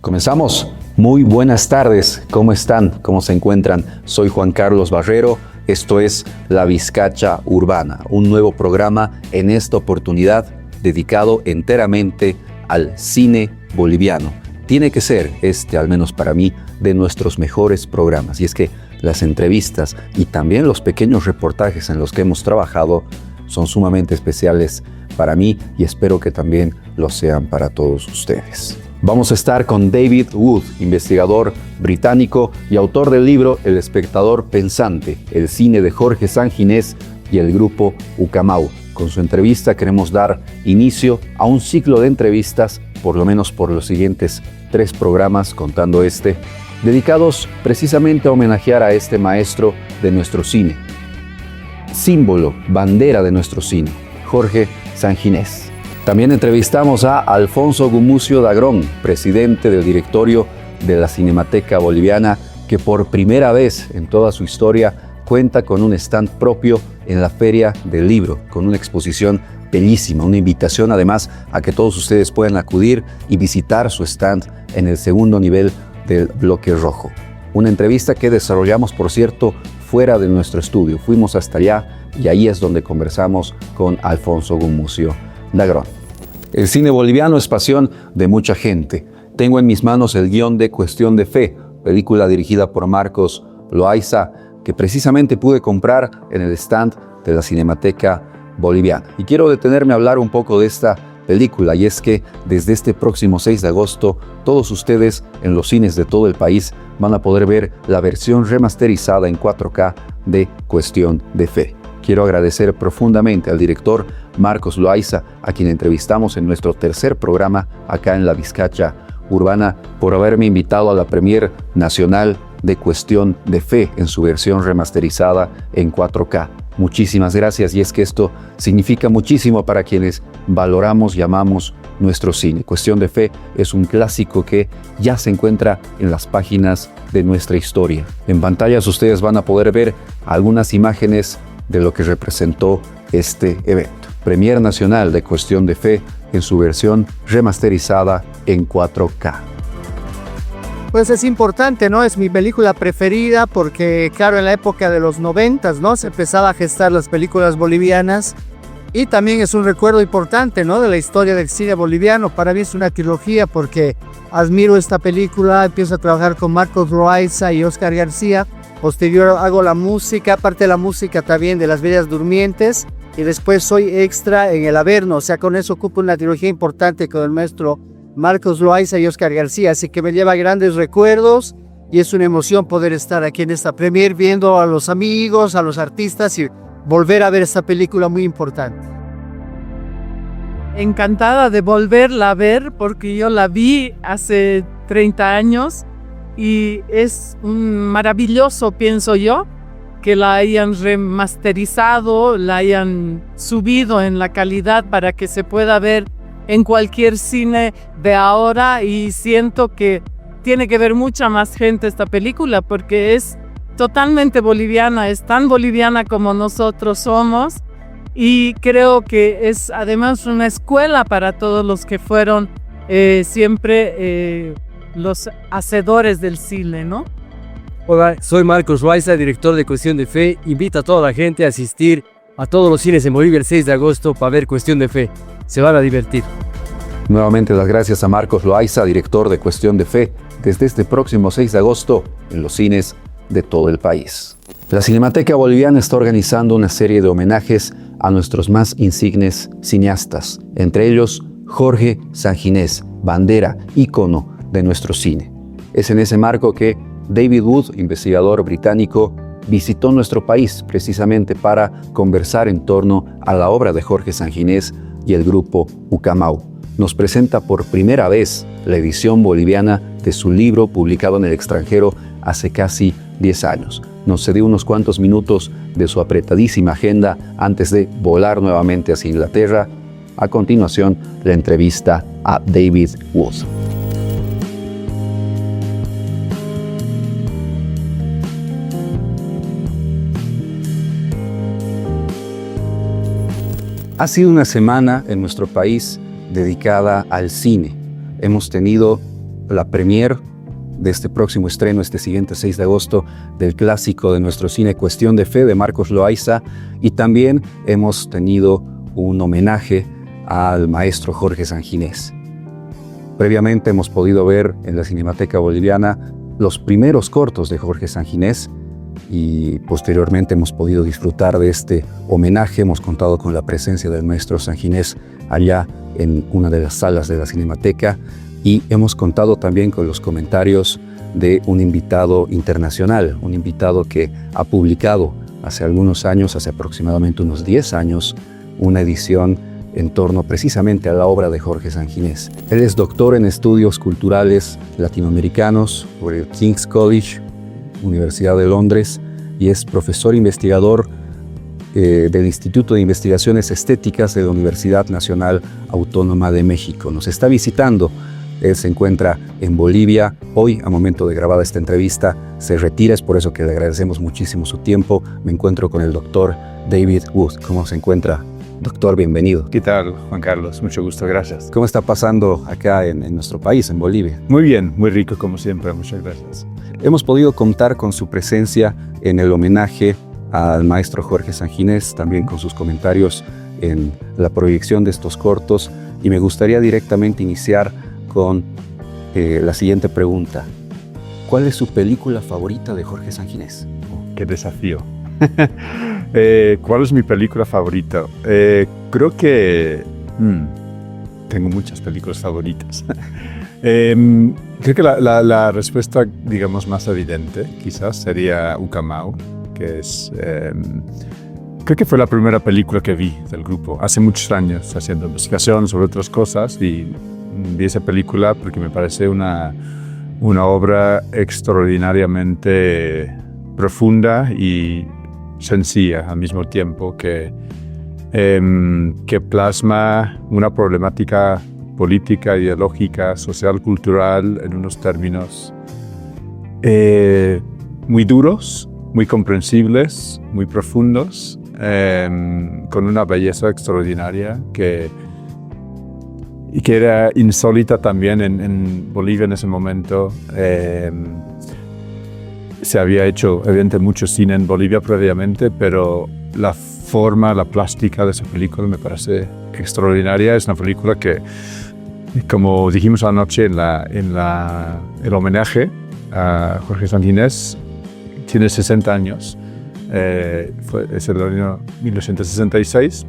Comenzamos. Muy buenas tardes. ¿Cómo están? ¿Cómo se encuentran? Soy Juan Carlos Barrero. Esto es La Vizcacha Urbana, un nuevo programa en esta oportunidad dedicado enteramente al cine boliviano. Tiene que ser al menos para mí, de nuestros mejores programas. Y es que las entrevistas y también los pequeños reportajes en los que hemos trabajado son sumamente especiales para mí y espero que también lo sean para todos ustedes. Vamos a estar con David Wood, investigador británico y autor del libro El espectador pensante, el cine de Jorge Sanginés y el grupo Ucamau. Con su entrevista queremos dar inicio a un ciclo de entrevistas, por lo menos por los siguientes 3 programas, contando dedicados precisamente a homenajear a este maestro de nuestro cine, símbolo, bandera de nuestro cine, Jorge Sanginés. También entrevistamos a Alfonso Gumucio Dagrón, presidente del directorio de la Cinemateca Boliviana, que por primera vez en toda su historia cuenta con un stand propio en la Feria del Libro, con una exposición bellísima, una invitación además a que todos ustedes puedan acudir y visitar su stand en el segundo nivel del bloque rojo. Una entrevista que desarrollamos, por cierto, fuera de nuestro estudio. Fuimos hasta allá y ahí es donde conversamos con Alfonso Gumucio Dagrón. El cine boliviano es pasión de mucha gente. Tengo en mis manos el guión de Cuestión de Fe, película dirigida por Marcos Loaiza, que precisamente pude comprar en el stand de la Cinemateca Boliviana. Y quiero detenerme a hablar un poco de esta película, y es que desde este próximo 6 de agosto, todos ustedes en los cines de todo el país van a poder ver la versión remasterizada en 4K de Cuestión de Fe. Quiero agradecer profundamente al director Marcos Loaiza, a quien entrevistamos en nuestro tercer programa acá en La Vizcacha Urbana, por haberme invitado a la premier nacional de Cuestión de Fe en su versión remasterizada en 4K. Muchísimas gracias, y es que esto significa muchísimo para quienes valoramos y amamos nuestro cine. Cuestión de Fe es un clásico que ya se encuentra en las páginas de nuestra historia. En pantallas ustedes van a poder ver algunas imágenes de lo que representó este evento. Premier nacional de Cuestión de Fe en su versión remasterizada en 4K. Pues es importante, ¿no? Es mi película preferida porque, claro, en la época de los 90s, ¿no? Se empezaba a gestar las películas bolivianas y también es un recuerdo importante, ¿no? De la historia del cine boliviano. Para mí es una trilogía porque admiro esta película, empiezo a trabajar con Marcos Loaiza y Oscar García. Posterior hago la música, aparte de la música también de Las Bellas Durmientes, y después soy extra en El Averno. O sea, con eso ocupo una trilogía importante con el maestro Marcos Loaiza y Oscar García, así que me lleva grandes recuerdos y es una emoción poder estar aquí en esta premier viendo a los amigos, a los artistas y volver a ver esta película muy importante. Encantada de volverla a ver porque yo la vi hace 30 años y es maravilloso, pienso yo, que la hayan remasterizado, la hayan subido en la calidad para que se pueda ver en cualquier cine de ahora, y siento que tiene que ver mucha más gente esta película porque es totalmente boliviana, es tan boliviana como nosotros somos, y creo que es además una escuela para todos los que fueron siempre los hacedores del cine, ¿no? Hola, soy Marcos Loaiza, director de Cuestión de Fe. Invito a toda la gente a asistir a todos los cines en Bolivia el 6 de agosto para ver Cuestión de Fe. Se van a divertir. Nuevamente las gracias a Marcos Loaiza, director de Cuestión de Fe, desde este próximo 6 de agosto en los cines de todo el país. La Cinemateca Boliviana está organizando una serie de homenajes a nuestros más insignes cineastas, entre ellos Jorge Sanginés, bandera, ícono de nuestro cine. Es en ese marco que David Wood, investigador británico, visitó nuestro país precisamente para conversar en torno a la obra de Jorge Sanginés y el grupo Ucamau. Nos presenta por primera vez la edición boliviana de su libro publicado en el extranjero hace casi 10 años. Nos cedió unos cuantos minutos de su apretadísima agenda antes de volar nuevamente hacia Inglaterra. A continuación, la entrevista a David Wood. Ha sido una semana en nuestro país dedicada al cine. Hemos tenido la premier de este próximo estreno, este siguiente 6 de agosto, del clásico de nuestro cine Cuestión de Fe de Marcos Loaiza, y también hemos tenido un homenaje al maestro Jorge Sanginés. Previamente hemos podido ver en la Cinemateca Boliviana los primeros cortos de Jorge Sanginés y posteriormente hemos podido disfrutar de este homenaje. Hemos contado con la presencia del maestro Sanginés allá en una de las salas de la Cinemateca y hemos contado también con los comentarios de un invitado internacional, un invitado que ha publicado hace algunos años, hace aproximadamente unos 10 años, una edición en torno precisamente a la obra de Jorge Sanginés. Él es doctor en estudios culturales latinoamericanos por el King's College, Universidad de Londres, y es profesor investigador del Instituto de Investigaciones Estéticas de la Universidad Nacional Autónoma de México. Nos está visitando. Él se encuentra en Bolivia. Hoy, a momento de grabar esta entrevista, se retira. Es por eso que le agradecemos muchísimo su tiempo. Me encuentro con el doctor David Wood. ¿Cómo se encuentra? Doctor, bienvenido. ¿Qué tal, Juan Carlos? Mucho gusto, gracias. ¿Cómo está pasando acá en nuestro país, en Bolivia? Muy bien, muy rico como siempre, muchas gracias. Hemos podido contar con su presencia en el homenaje al maestro Jorge Sanginés, también con sus comentarios en la proyección de estos cortos, y me gustaría directamente iniciar con la siguiente pregunta. ¿Cuál es su película favorita de Jorge Sanginés? Qué desafío. ¿Cuál es mi película favorita? Creo que tengo muchas películas favoritas. Creo que la respuesta, digamos, más evidente quizás sería Ucamau, que es... creo que fue la primera película que vi del grupo, hace muchos años, haciendo investigación sobre otras cosas, y vi esa película porque me parece una obra extraordinariamente profunda y sencilla al mismo tiempo, que plasma una problemática política, ideológica, social, cultural en unos términos muy duros, muy comprensibles, muy profundos, con una belleza extraordinaria que era insólita también en Bolivia en ese momento. Se había hecho, evidentemente, mucho cine en Bolivia previamente, pero la forma, la plástica de esa película me parece extraordinaria. Es una película que, como dijimos anoche en el homenaje a Jorge Sanginés, tiene 60 años. Es el año 1966.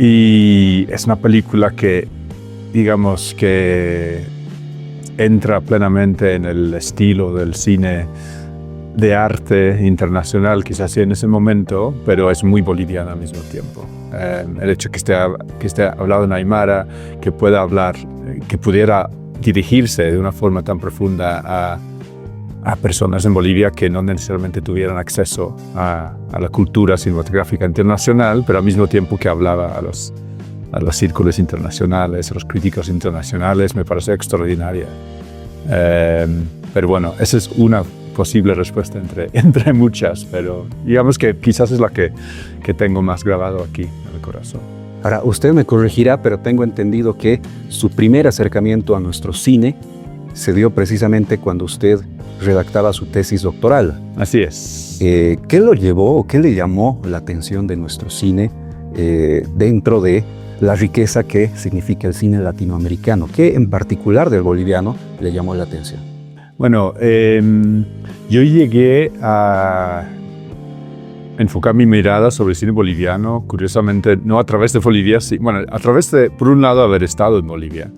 Y es una película que, digamos, que entra plenamente en el estilo del cine de arte internacional, quizás en ese momento, pero es muy boliviana al mismo tiempo. El hecho que esté hablado en aymara, que pueda hablar, que pudiera dirigirse de una forma tan profunda a personas en Bolivia que no necesariamente tuvieran acceso a la cultura cinematográfica internacional, pero al mismo tiempo que hablaba a los círculos internacionales, a los críticos internacionales, me parece extraordinaria. Pero bueno, esa es una posible respuesta entre muchas, pero digamos que quizás es la que tengo más grabado aquí en el corazón. Ahora, usted me corregirá, pero tengo entendido que su primer acercamiento a nuestro cine se dio precisamente cuando usted redactaba su tesis doctoral. Así es. ¿Qué lo llevó o qué le llamó la atención de nuestro cine dentro de la riqueza que significa el cine latinoamericano? ¿Qué en particular del boliviano le llamó la atención? Bueno, yo llegué a enfocar mi mirada sobre el cine boliviano, curiosamente, no a través de Bolivia, bueno, a través de, por un lado, haber estado en Bolivia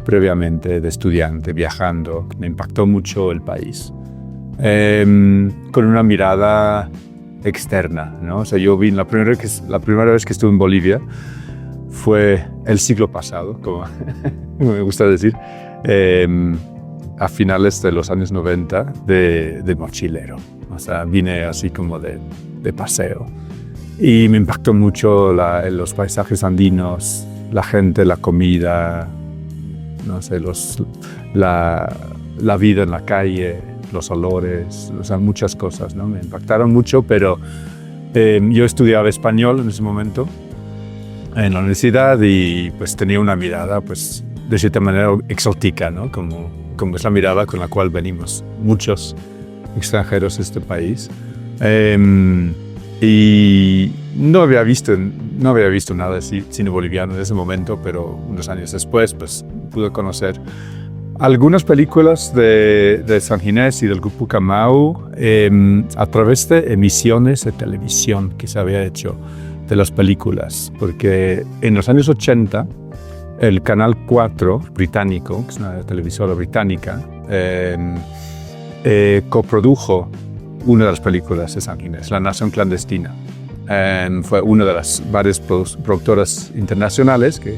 previamente, de estudiante, viajando. Me impactó mucho el país, con una mirada externa, ¿no? O sea, yo vi la primera vez que estuve en Bolivia fue el siglo pasado, como me gusta decir, a finales de los años 90, de mochilero. O sea, vine así como de paseo. Y me impactó mucho los paisajes andinos, la gente, la comida, no sé, la vida en la calle, los olores, o sea, muchas cosas, ¿no? Me impactaron mucho, pero yo estudiaba español en ese momento en la universidad y pues tenía una mirada pues de cierta manera exótica, ¿no? Como es la mirada con la cual venimos muchos extranjeros a este país. Y no había visto nada de cine boliviano en ese momento, pero unos años después pues, pude conocer algunas películas de San Ginés y del Grupo Camau a través de emisiones de televisión que se había hecho de las películas, porque en los años 80 el Canal 4 británico, que es una televisora británica, coprodujo una de las películas de San Ginés, La Nación Clandestina. Fue una de las varias productoras internacionales que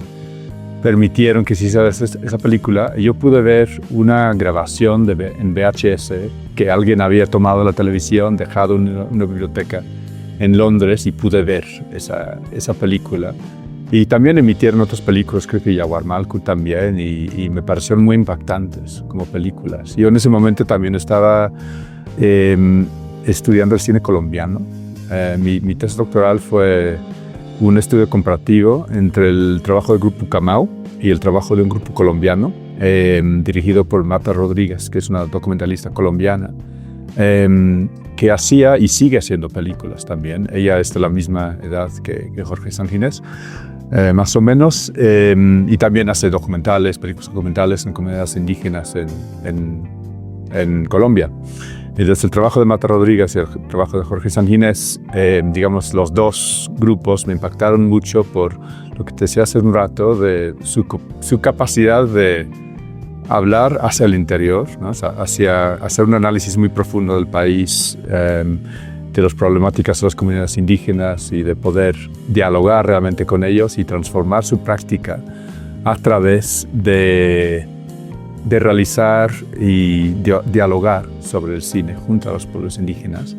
permitieron que se hiciera esa película. Yo pude ver una grabación en VHS que alguien había tomado la televisión, dejado en una biblioteca en Londres, y pude ver esa película. Y también emitieron otras películas, creo que Yaguar Malcu también, y me parecieron muy impactantes como películas. Yo en ese momento también estaba estudiando el cine colombiano. Mi tesis doctoral fue un estudio comparativo entre el trabajo del Grupo Camau y el trabajo de un grupo colombiano dirigido por Marta Rodríguez, que es una documentalista colombiana que hacía y sigue haciendo películas también. Ella es de la misma edad que Jorge Sanginés, más o menos, y también hace películas documentales en comunidades indígenas en Colombia. Y desde el trabajo de Marta Rodríguez y el trabajo de Jorge Sanginés, digamos, los dos grupos me impactaron mucho por lo que te decía hace un rato, de su capacidad de hablar hacia el interior, ¿no? O sea, hacer un análisis muy profundo del país, de las problemáticas de las comunidades indígenas, y de poder dialogar realmente con ellos y transformar su práctica a través de realizar y dialogar sobre el cine junto a los pueblos indígenas,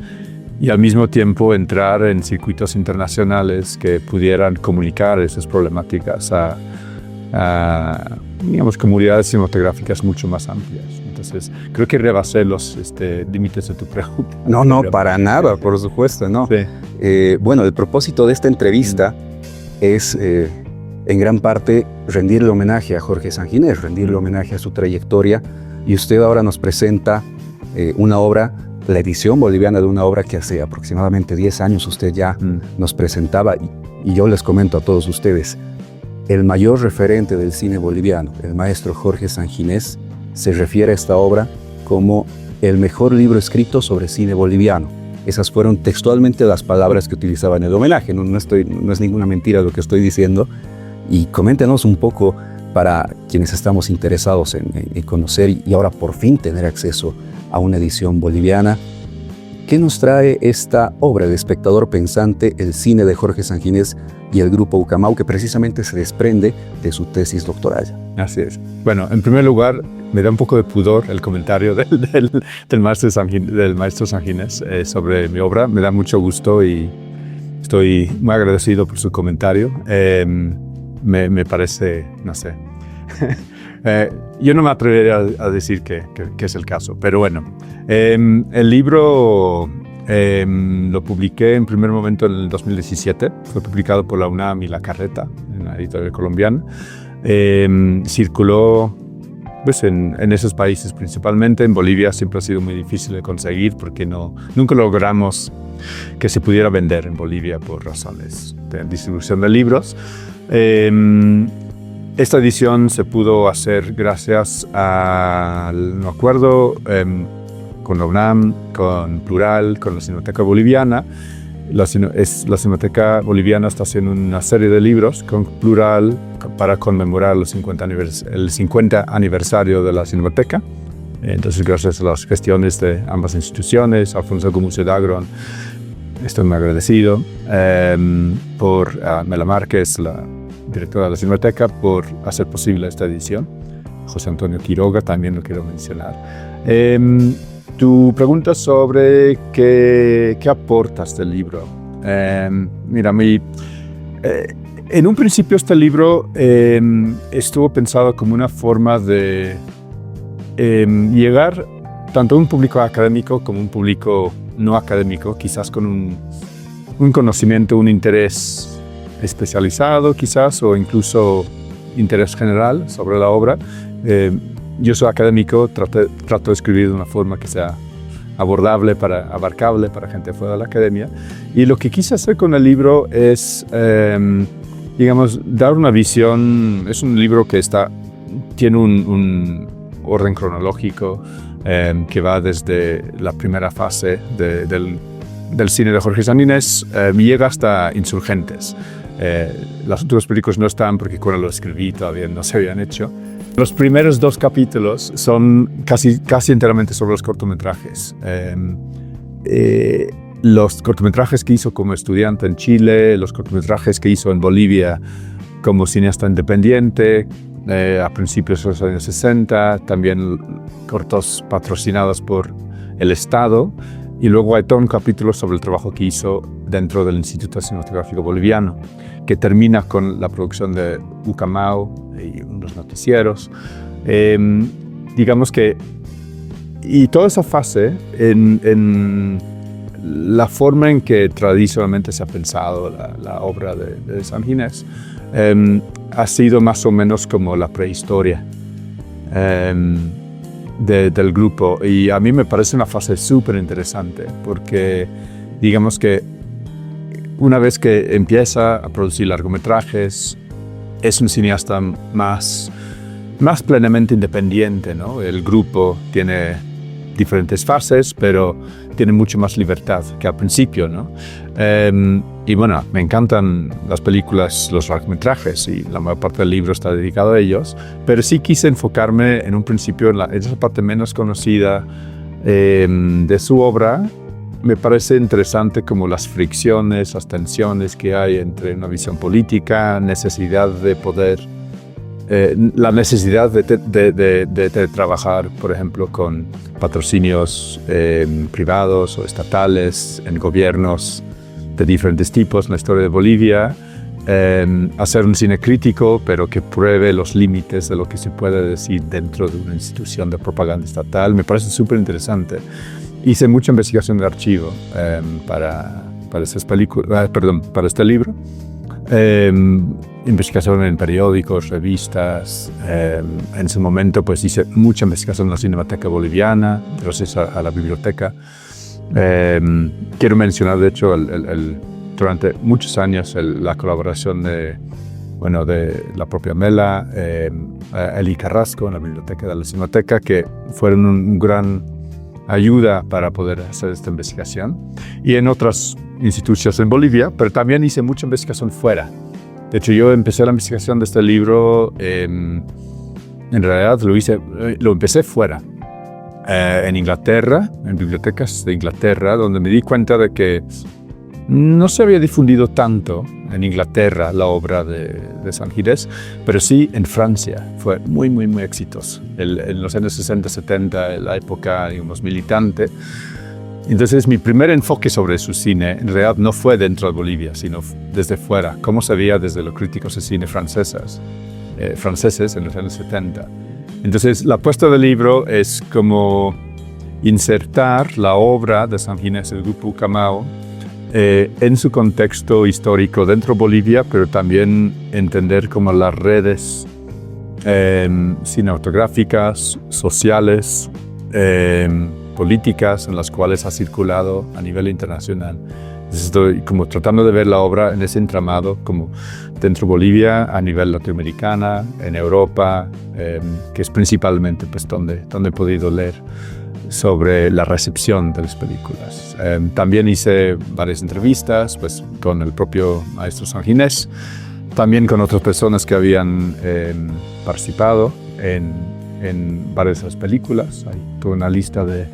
y al mismo tiempo entrar en circuitos internacionales que pudieran comunicar esas problemáticas a digamos, comunidades cinematográficas mucho más amplias. Entonces, creo que rebasé los límites de tu pregunta. No, para nada, por supuesto, no. Sí. Bueno, el propósito de esta entrevista es, en gran parte, rendirle homenaje a Jorge Sanginés, rendirle homenaje a su trayectoria, y usted ahora nos presenta una obra, la edición boliviana de una obra que hace aproximadamente 10 años usted ya nos presentaba, y yo les comento a todos ustedes, el mayor referente del cine boliviano, el maestro Jorge Sanginés, se refiere a esta obra como el mejor libro escrito sobre cine boliviano. Esas fueron textualmente las palabras que utilizaba en el homenaje, no es ninguna mentira lo que estoy diciendo. Y coméntenos un poco, para quienes estamos interesados en conocer y ahora por fin tener acceso a una edición boliviana, ¿qué nos trae esta obra, El espectador pensante, el cine de Jorge Sanginés y el Grupo Ucamau, que precisamente se desprende de su tesis doctoral? Así es. Bueno, en primer lugar, me da un poco de pudor el comentario del maestro Sanginés sobre mi obra. Me da mucho gusto y estoy muy agradecido por su comentario. Me parece, no sé, yo no me atrevería a decir que es el caso, pero bueno, el libro lo publiqué en primer momento en el 2017, fue publicado por la UNAM y La Carreta, en la editorial colombiana. Circuló pues, en esos países principalmente. En Bolivia siempre ha sido muy difícil de conseguir porque nunca logramos que se pudiera vender en Bolivia por razones de distribución de libros. Esta edición se pudo hacer gracias al acuerdo con la UNAM, con Plural, con la Cinemateca Boliviana. La Cinemateca Boliviana está haciendo una serie de libros con Plural para conmemorar el 50 aniversario de la Cinemateca. Entonces, gracias a las gestiones de ambas instituciones, Alfonso Gómez Dagron, estoy muy agradecido por Mela Márquez, la directora de la Cinemateca, por hacer posible esta edición. José Antonio Quiroga también lo quiero mencionar. Tu pregunta sobre qué aportas del libro. Mira, en un principio este libro estuvo pensado como una forma de llegar tanto a un público académico como un público no académico, quizás con un conocimiento, un interés especializado quizás, o incluso interés general sobre la obra. Yo soy académico, trato de escribir de una forma que sea abarcable para gente fuera de la academia. Y lo que quise hacer con el libro es, digamos, dar una visión. Es un libro que tiene un orden cronológico que va desde la primera fase del cine de Jorge Sanginés y llega hasta Insurgentes. Las otras películas no están porque cuando lo escribí todavía no se habían hecho. Los primeros 2 capítulos son casi enteramente sobre los cortometrajes. Los cortometrajes que hizo como estudiante en Chile, los cortometrajes que hizo en Bolivia como cineasta independiente a principios de los años 60, también cortos patrocinados por el Estado, y luego hay todo un capítulo sobre el trabajo que hizo dentro del Instituto Cinematográfico Boliviano, que termina con la producción de Ucamau y unos noticieros. Digamos que, y toda esa fase, en la forma en que tradicionalmente se ha pensado la obra de Sanginés, ha sido más o menos como la prehistoria del grupo, y a mí me parece una fase súper interesante porque digamos que una vez que empieza a producir largometrajes es un cineasta más plenamente independiente, ¿no? El grupo tiene diferentes fases, pero tiene mucho más libertad que al principio, ¿no? Y bueno, me encantan las películas, los largometrajes, y la mayor parte del libro está dedicado a ellos, pero sí quise enfocarme en un principio en esa parte menos conocida de su obra. Me parece interesante como las fricciones, las tensiones que hay entre una visión política, necesidad de poder, la necesidad de trabajar, por ejemplo, con patrocinios privados o estatales en gobiernos de diferentes tipos en la historia de Bolivia, hacer un cine crítico, pero que pruebe los límites de lo que se puede decir dentro de una institución de propaganda estatal. Me parece súper interesante. Hice mucha investigación de archivo para este libro. Investigación en periódicos, revistas. En su momento pues hice mucha investigación en la Cinemateca Boliviana, gracias a la biblioteca. Quiero mencionar, de hecho, durante muchos años la colaboración de la propia Mela, Eli Carrasco en la biblioteca de la Cinemateca, que fueron un gran ayuda para poder hacer esta investigación, y en otras instituciones en Bolivia, pero también hice mucha investigación fuera. De hecho, yo empecé la investigación de este libro, en realidad lo empecé fuera, en Inglaterra, en bibliotecas de Inglaterra, donde me di cuenta de que no se había difundido tanto en Inglaterra la obra de Sanginés, pero sí en Francia. Fue muy, muy, muy exitoso. En los años 60, 70, la época, digamos, militante. Entonces, mi primer enfoque sobre su cine, en realidad, no fue dentro de Bolivia, sino desde fuera, cómo se veía desde los críticos de cine franceses en los años 70. Entonces, la apuesta del libro es como insertar la obra de Sanginés, el grupo Ucamau, en su contexto histórico dentro de Bolivia, pero también entender como las redes cinematográficas, sociales, políticas en las cuales ha circulado a nivel internacional. Entonces estoy como tratando de ver la obra en ese entramado, como dentro de Bolivia, a nivel latinoamericana, en Europa, que es principalmente pues, donde he podido leer sobre la recepción de las películas. También hice varias entrevistas pues, con el propio maestro Sanginés, también con otras personas que habían participado en varias de las películas. Hay toda una lista de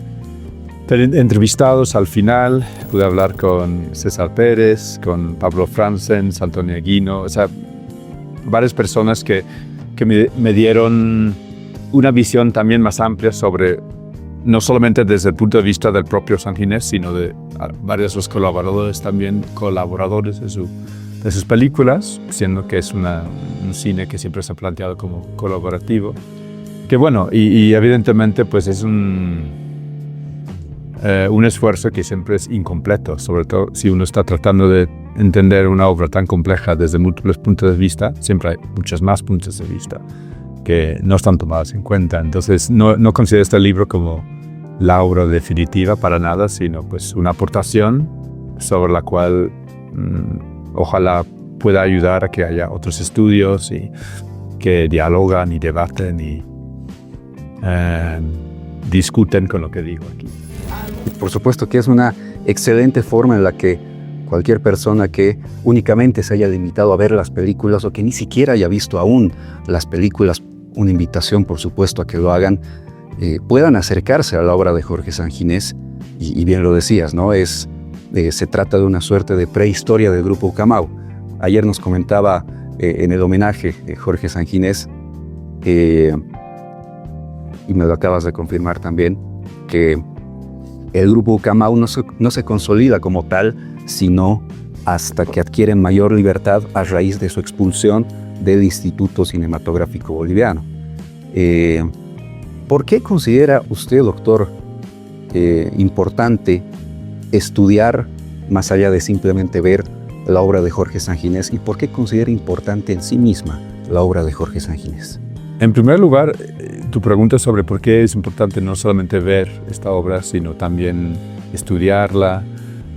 entrevistados. Al final pude hablar con César Pérez, con Pablo Franzens, Antonio Aguino, o sea, varias personas que me dieron una visión también más amplia sobre, no solamente desde el punto de vista del propio Sanginés, sino de varios de los colaboradores de sus películas, siendo que es un cine que siempre se ha planteado como colaborativo. Que bueno, y evidentemente pues es un esfuerzo que siempre es incompleto, sobre todo si uno está tratando de entender una obra tan compleja desde múltiples puntos de vista, siempre hay muchos más puntos de vista que no están tomados en cuenta. Entonces no considero este libro como la obra definitiva para nada, sino pues una aportación sobre la cual ojalá pueda ayudar a que haya otros estudios y que dialogan y debaten y discuten con lo que digo aquí. Por supuesto que es una excelente forma en la que cualquier persona que únicamente se haya limitado a ver las películas o que ni siquiera haya visto aún las películas, una invitación por supuesto a que lo hagan, puedan acercarse a la obra de Jorge Sanginés, y bien lo decías, ¿no? Se trata de una suerte de prehistoria del Grupo Ucamau. Ayer nos comentaba en el homenaje Jorge Sanginés, y me lo acabas de confirmar también, que el Grupo Ucamau no se consolida como tal, sino hasta que adquieren mayor libertad a raíz de su expulsión del Instituto Cinematográfico Boliviano. ¿Por qué considera usted, doctor, importante estudiar más allá de simplemente ver la obra de Jorge Sanginés, y por qué considera importante en sí misma la obra de Jorge Sanginés? En primer lugar, tu pregunta sobre por qué es importante no solamente ver esta obra, sino también estudiarla,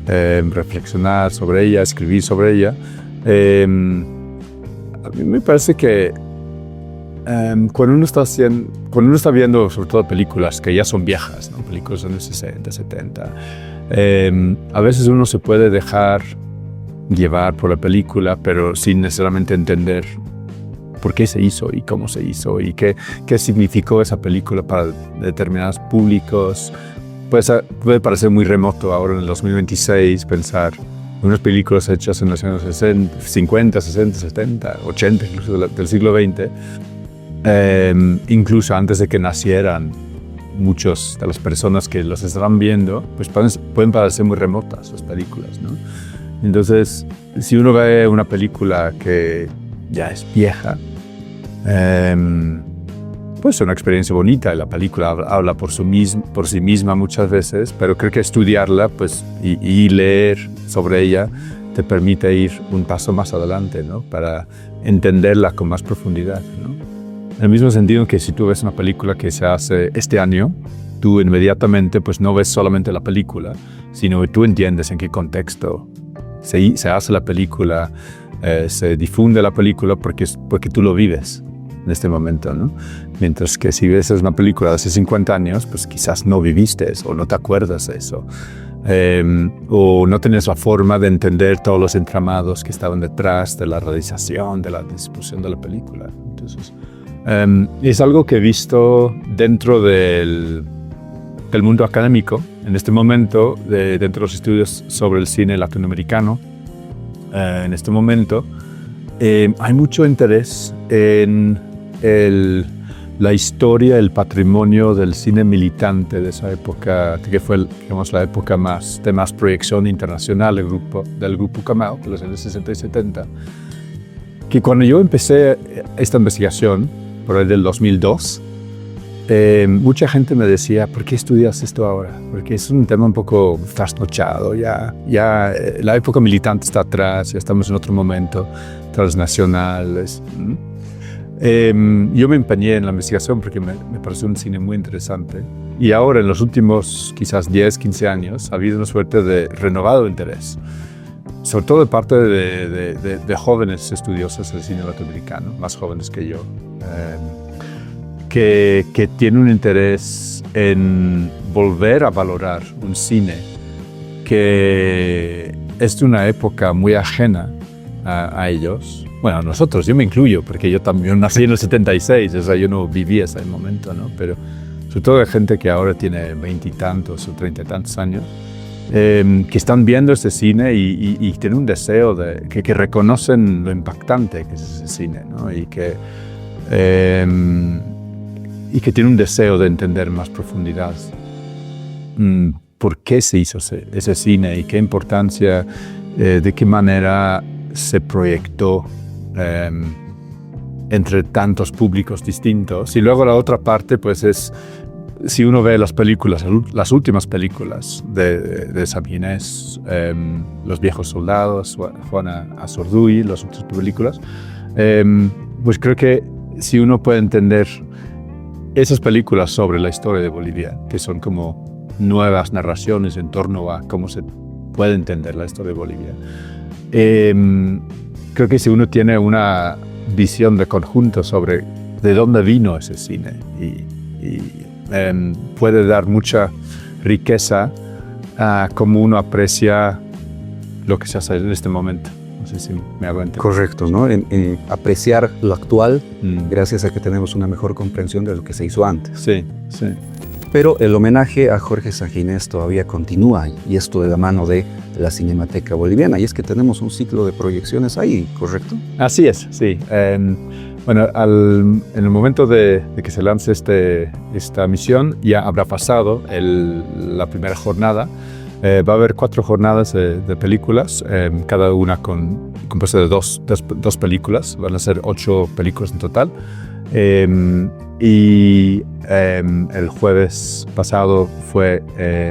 reflexionar sobre ella, escribir sobre ella. A mí me parece que cuando uno está viendo sobre todo películas que ya son viejas, ¿no? Películas de los 60, 70, a veces uno se puede dejar llevar por la película, pero sin necesariamente entender por qué se hizo y cómo se hizo y qué significó esa película para determinados públicos. Puede parecer muy remoto ahora en el 2026 pensar en unas películas hechas en los años 60, 50, 60, 70, 80, incluso del siglo XX, incluso antes de que nacieran muchos de las personas que los estarán viendo, pues pueden parecer muy remotas las películas, ¿no? Entonces, si uno ve una película que ya es vieja, pues es una experiencia bonita, y la película habla por sí misma muchas veces, pero creo que estudiarla pues, y leer sobre ella te permite ir un paso más adelante, ¿no? Para entenderla con más profundidad, ¿no? En el mismo sentido que si tú ves una película que se hace este año, tú inmediatamente pues, no ves solamente la película, sino que tú entiendes en qué contexto se hace la película, se difunde la película porque tú lo vives en este momento, ¿no? Mientras que si ves una película de hace 50 años, pues quizás no viviste eso, o no te acuerdas de eso, o no tienes la forma de entender todos los entramados que estaban detrás de la realización, de la distribución de la película. Entonces, es algo que he visto dentro del mundo académico, en este momento, dentro de los estudios sobre el cine latinoamericano. En este momento hay mucho interés en la historia, el patrimonio del cine militante de esa época, que fue digamos, la época de más proyección internacional del Grupo Ucamau, de los años 60 y 70, que cuando yo empecé esta investigación, por el del 2002, mucha gente me decía, ¿por qué estudias esto ahora? Porque es un tema un poco trasnochado, ya la época militante está atrás, ya estamos en otro momento, transnacionales. Yo me empeñé en la investigación porque me pareció un cine muy interesante, y ahora en los últimos quizás 10, 15 años ha habido una suerte de renovado interés, sobre todo de parte de jóvenes estudiosos del cine latinoamericano, más jóvenes que yo, que tiene un interés en volver a valorar un cine que es de una época muy ajena a ellos. Bueno, a nosotros, yo me incluyo, porque yo también nací en el 76, o sea, yo no viví ese momento, ¿no? Pero sobre todo hay gente que ahora tiene 20 y tantos o 30 y tantos años, que están viendo este cine y tienen un deseo que reconocen lo impactante que es ese cine, ¿no? Y que tiene un deseo de entender más profundidad por qué se hizo ese cine y qué importancia, de qué manera se proyectó entre tantos públicos distintos. Y luego la otra parte pues es si uno ve las películas, las últimas películas de Sanginés, Los viejos soldados, Juana Azurduy, las otras películas, pues creo que si uno puede entender esas películas sobre la historia de Bolivia, que son como nuevas narraciones en torno a cómo se puede entender la historia de Bolivia, creo que si uno tiene una visión de conjunto sobre de dónde vino ese cine puede dar mucha riqueza a cómo uno aprecia lo que se hace en este momento. No sé si me hago entender. Correcto, ¿no? En apreciar lo actual gracias a que tenemos una mejor comprensión de lo que se hizo antes. Sí, sí. Pero el homenaje a Jorge Sanginés todavía continúa, y esto de la mano de la Cinemateca Boliviana, y es que tenemos un ciclo de proyecciones ahí, ¿correcto? Así es, sí. Bueno, en el momento de que se lance esta misión, ya habrá pasado la primera jornada. Va a haber 4 jornadas de películas, cada una compuesta de dos películas. Van a ser 8 películas en total. Y el jueves pasado fue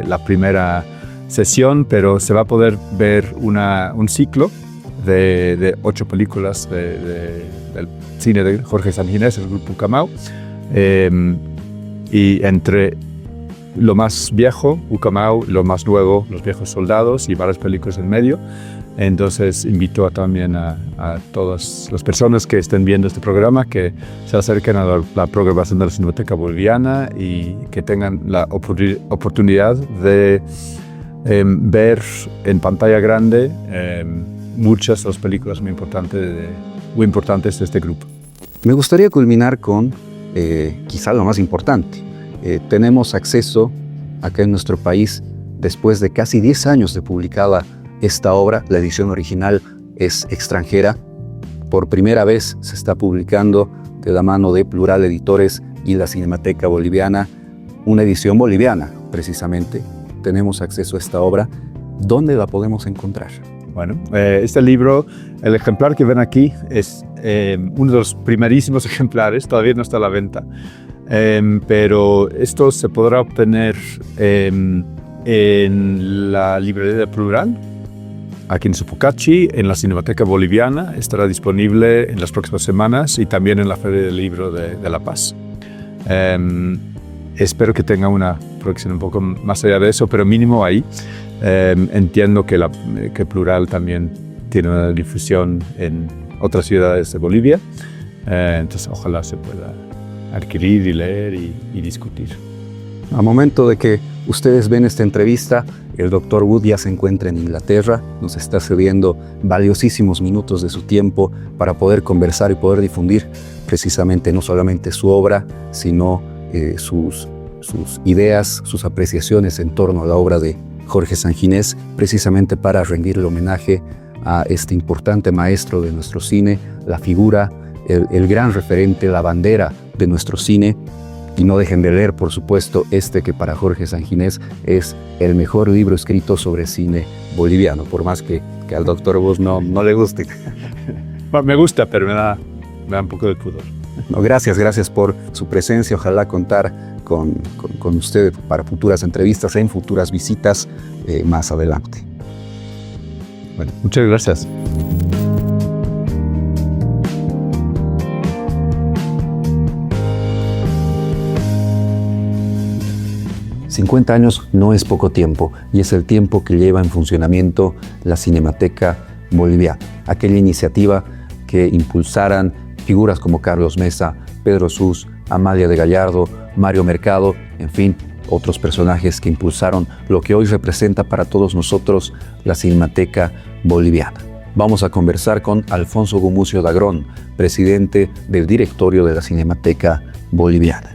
la primera sesión, pero se va a poder ver un ciclo de 8 películas del cine de Jorge Sanginés, el grupo Ucamau, y entre lo más viejo, Ucamau, lo más nuevo, Los viejos soldados, y varias películas en medio. Entonces invito también a todas las personas que estén viendo este programa que se acerquen a la programación de la Cinemateca Boliviana y que tengan la oportunidad de ver en pantalla grande muchas de las películas muy importantes de este grupo. Me gustaría culminar con quizá lo más importante. Tenemos acceso acá en nuestro país, después de casi 10 años de publicada esta obra. La edición original es extranjera. Por primera vez se está publicando de la mano de Plural Editores y la Cinemateca Boliviana, una edición boliviana, precisamente. Tenemos acceso a esta obra. ¿Dónde la podemos encontrar? Bueno, este libro, el ejemplar que ven aquí, es uno de los primerísimos ejemplares, todavía no está a la venta, pero esto se podrá obtener en la librería de Plural, aquí en Sopocachi, en la Cinemateca Boliviana. Estará disponible en las próximas semanas y también en la Feria del Libro de La Paz. Espero que tenga una proyección un poco más allá de eso, pero mínimo ahí. Entiendo que Plural también tiene una difusión en otras ciudades de Bolivia, entonces ojalá se pueda adquirir y leer y discutir. A momento de que ustedes ven esta entrevista, el Dr. Wood ya se encuentra en Inglaterra, nos está cediendo valiosísimos minutos de su tiempo para poder conversar y poder difundir precisamente no solamente su obra, sino sus ideas, sus apreciaciones en torno a la obra de Jorge Sanginés, precisamente para rendirle homenaje a este importante maestro de nuestro cine, la figura, el gran referente, la bandera de nuestro cine. Y no dejen de leer, por supuesto, que para Jorge Sanginés es el mejor libro escrito sobre cine boliviano, por más que al Dr. Wood no le guste. Me gusta, pero me da un poco de pudor. No, gracias por su presencia. Ojalá contar con usted para futuras entrevistas, en futuras visitas más adelante. Bueno, muchas gracias. $50 años no es poco tiempo, y es el tiempo que lleva en funcionamiento la Cinemateca Boliviana, aquella iniciativa que impulsaran figuras como Carlos Mesa, Pedro Sus, Amalia de Gallardo, Mario Mercado, en fin, otros personajes que impulsaron lo que hoy representa para todos nosotros la Cinemateca Boliviana. Vamos a conversar con Alfonso Gumucio Dagrón, presidente del directorio de la Cinemateca Boliviana.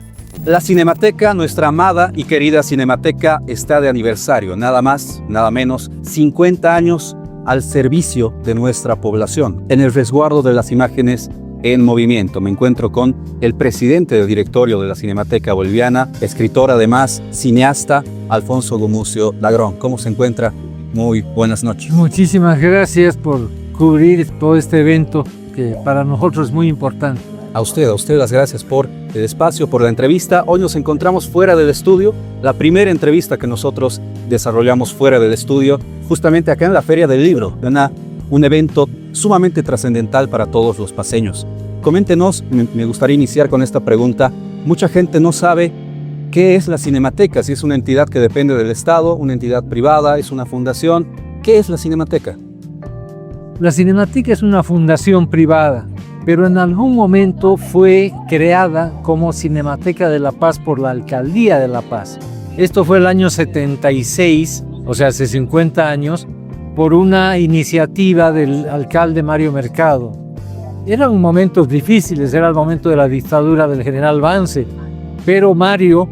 La Cinemateca, nuestra amada y querida Cinemateca, está de aniversario, nada más, nada menos, 50 años al servicio de nuestra población, en el resguardo de las imágenes en movimiento. Me encuentro con el presidente del directorio de la Cinemateca Boliviana, escritor además, cineasta, Alfonso Gumucio Dagrón. ¿Cómo se encuentra? Muy buenas noches. Muchísimas gracias por cubrir todo este evento que para nosotros es muy importante. A usted las gracias por el espacio, por la entrevista. Hoy nos encontramos fuera del estudio, la primera entrevista que nosotros desarrollamos fuera del estudio, justamente acá en la Feria del Libro, un evento sumamente trascendental para todos los paceños. Coméntenos, me gustaría iniciar con esta pregunta. Mucha gente no sabe qué es la Cinemateca, si es una entidad que depende del Estado, una entidad privada, es una fundación. ¿Qué es la Cinemateca? La Cinemateca es una fundación privada, pero en algún momento fue creada como Cinemateca de La Paz por la Alcaldía de La Paz. Esto fue el año 76, o sea, hace 50 años, por una iniciativa del alcalde Mario Mercado. Eran momentos difíciles, era el momento de la dictadura del general Vance, pero Mario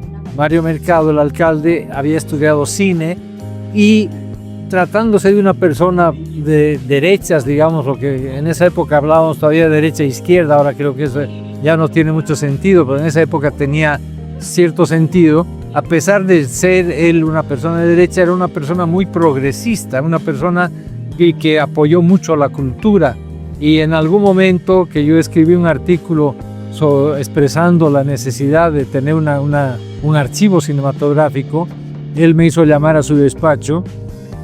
Mercado, el alcalde, había estudiado cine y tratándose de una persona de derechas, digamos, lo que en esa época hablábamos todavía de derecha e izquierda, ahora creo que eso ya no tiene mucho sentido, pero en esa época tenía cierto sentido. A pesar de ser él una persona de derecha, era una persona muy progresista, una persona que apoyó mucho la cultura. Y en algún momento que yo escribí un artículo expresando la necesidad de tener un archivo cinematográfico, él me hizo llamar a su despacho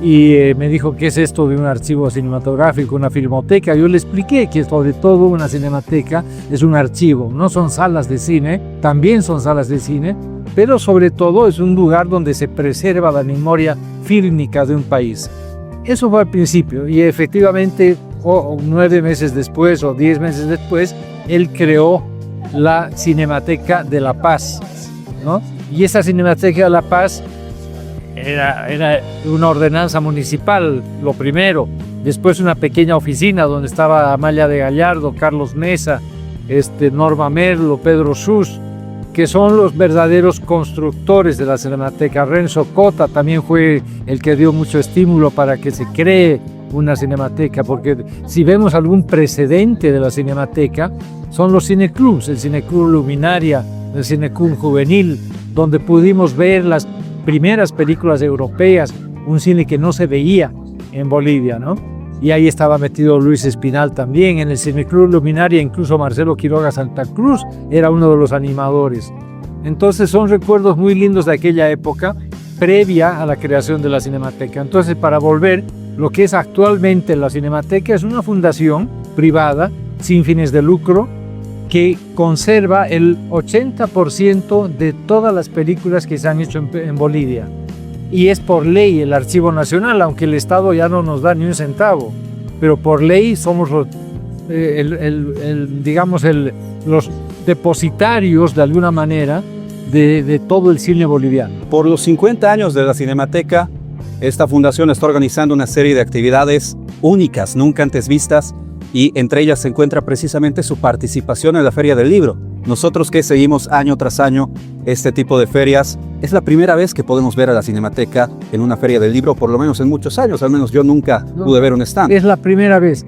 y me dijo, ¿qué es esto de un archivo cinematográfico, una filmoteca? Yo le expliqué que sobre todo una cinemateca es un archivo, no son salas de cine, también son salas de cine, pero sobre todo es un lugar donde se preserva la memoria fílmica de un país. Eso fue al principio y efectivamente 9 meses después o 10 meses después, él creó la Cinemateca de La Paz, ¿no? Y esa Cinemateca de La Paz era una ordenanza municipal, lo primero. Después una pequeña oficina donde estaba Amalia de Gallardo, Carlos Mesa, Norma Merlo, Pedro Sus, que son los verdaderos constructores de la Cinemateca. Renzo Cota también fue el que dio mucho estímulo para que se cree una cinemateca, porque si vemos algún precedente de la Cinemateca, son los cineclubs, el Cineclub Luminaria, el Cineclub Juvenil, donde pudimos ver las primeras películas europeas, un cine que no se veía en Bolivia, ¿no? Y ahí estaba metido Luis Espinal también, en el Cineclub Luminaria, incluso Marcelo Quiroga Santa Cruz era uno de los animadores. Entonces son recuerdos muy lindos de aquella época, previa a la creación de la Cinemateca. Entonces, para volver, lo que es actualmente la Cinemateca es una fundación privada, sin fines de lucro, que conserva el 80% de todas las películas que se han hecho en Bolivia. Y es por ley el Archivo Nacional, aunque el Estado ya no nos da ni un centavo. Pero por ley somos los depositarios, de alguna manera, de todo el cine boliviano. Por los 50 años de la Cinemateca, esta fundación está organizando una serie de actividades únicas, nunca antes vistas, y entre ellas se encuentra precisamente su participación en la Feria del Libro. Nosotros que seguimos año tras año este tipo de ferias, es la primera vez que podemos ver a la Cinemateca en una Feria del Libro, por lo menos en muchos años, al menos yo nunca pude ver un stand. Es la primera vez.